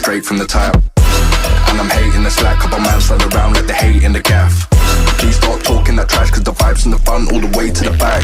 straight from the top. And I'm hating the slack, couple man slide around like they hate in the gaff. Please stop talking that trash, cause the vibes in the front all the way to the back.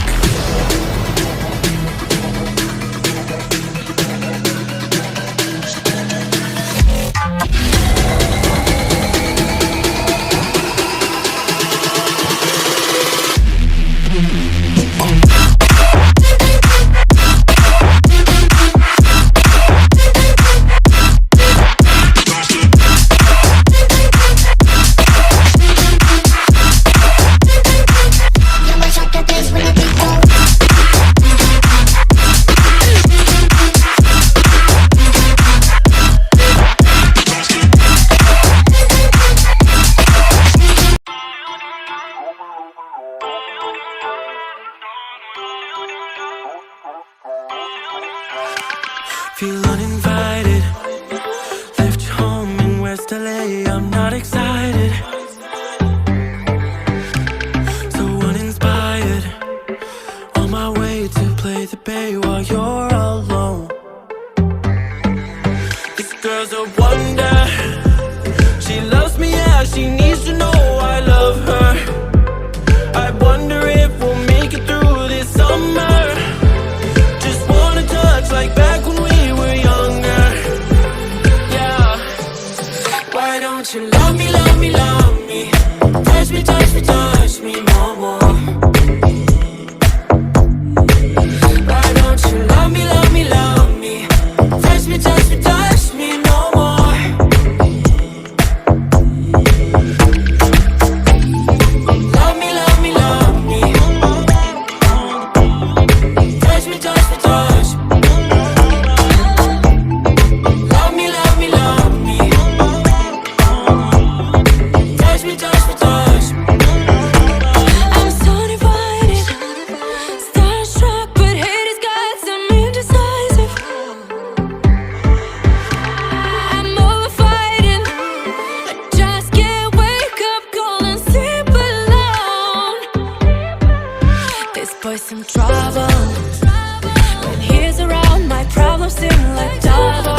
Feel uninvited. Left your home in West LA. I'm not excited. So uninspired. On my way to play the bay while you're alone. This girl's a wonder. She loves me, yeah, she needs to know I love her. I wonder if we'll make it through this summer. Just wanna touch like back when we were younger. Yeah. Why don't you love me, love me, love me? Touch me, touch me, touch me no more. Why don't you love me, love me, love me? Touch me, touch me, touch me no more. Love me, love me, love me. Touch me, touch me, touch me. Love me, love me, love me. Touch me, touch me, touch me. I'm so divided, starstruck, but haters got some indecisive. I'm over fighting, I just can't wake up cold and sleep alone. This boy's some trouble. When he's around, my problems seem like double.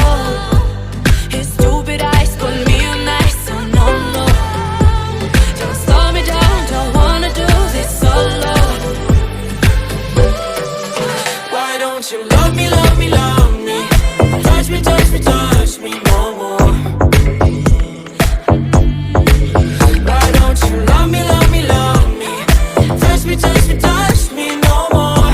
His stupid eyes put me on ice, so no, no. Don't slow me down, don't wanna do this solo. Why don't you love me, love me, love me? Touch me, touch me, touch me no more. Why don't you love me, love me, love me? Touch me, touch me, touch me no more.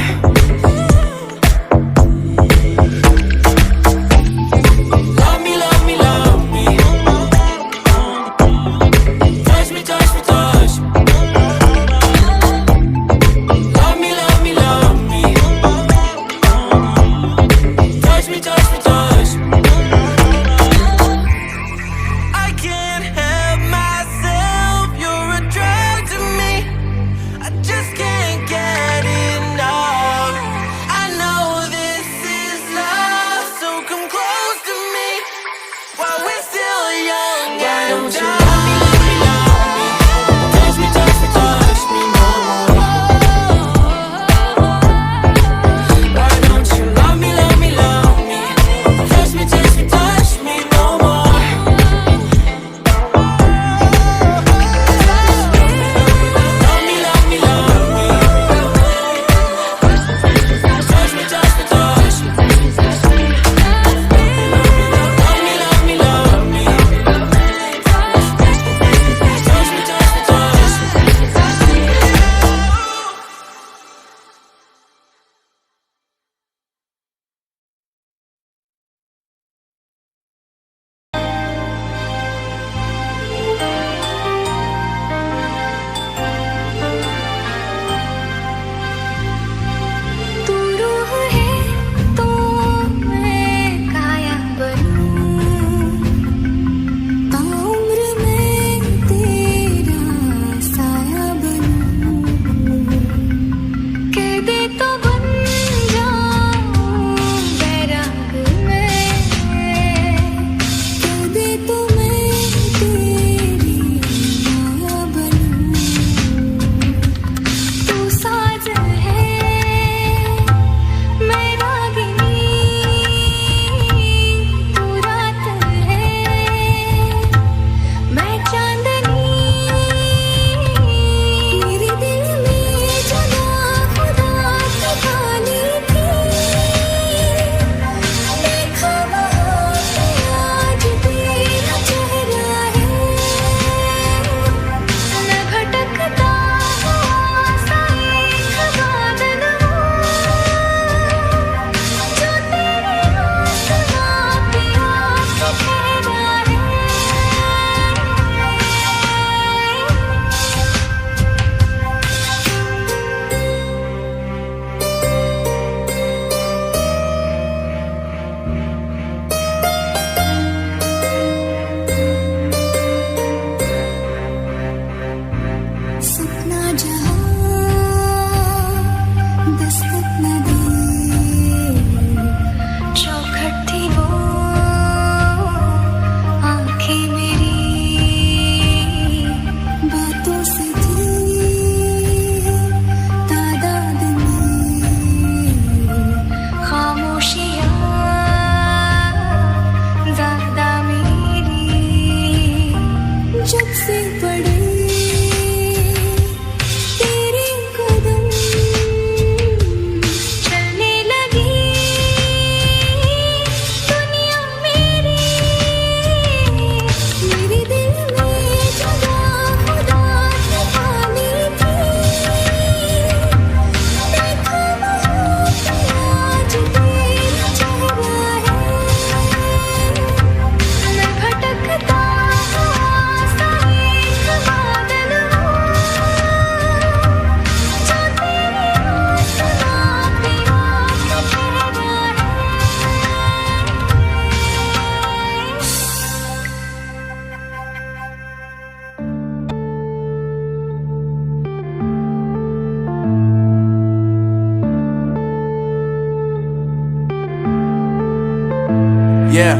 Yeah.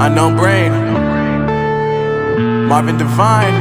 Unknown Brain, Marvin Devine.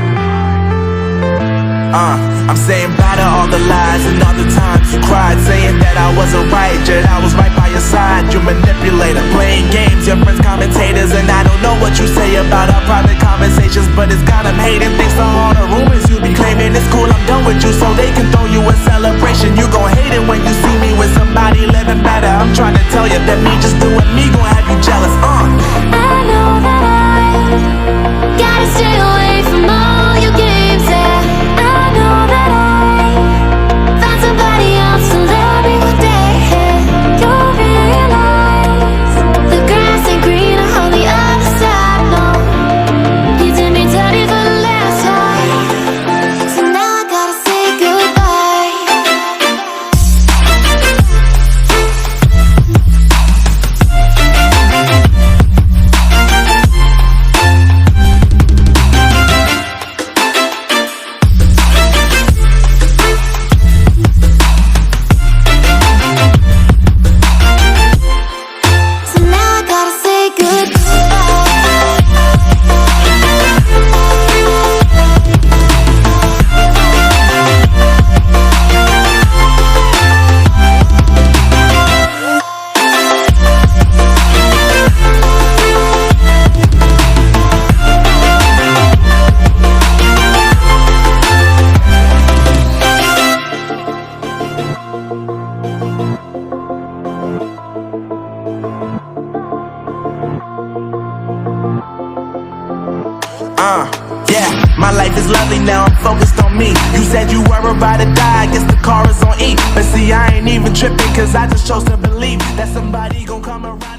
I'm saying bye to all the lies and all the times you cried, saying that I wasn't right, yet I was right by your side. You manipulator, playing games, your friends commentators, and I don't know what you say about our private conversations, but it's got them hating. Thanks to all the rumors you be claiming, it's cool, I'm done with you, so they can throw you a celebration. You gon' hate it when you see me with somebody living better. I'm trying to tell you that me just doing me gon' have you jealous. I know that I gotta stay away from all your games, yeah. I know that I found somebody else to love me one day, yeah. You'll realize the grass ain't greener on the other side, no. You did me dirty for the last time, so now I gotta say goodbye. So now I gotta say goodbye. Yeah, my life is lovely now, I'm focused on me. You said you were about to die, I guess the car is on E. But see, I ain't even tripping, cause I just chose to believe that somebody gon' come around.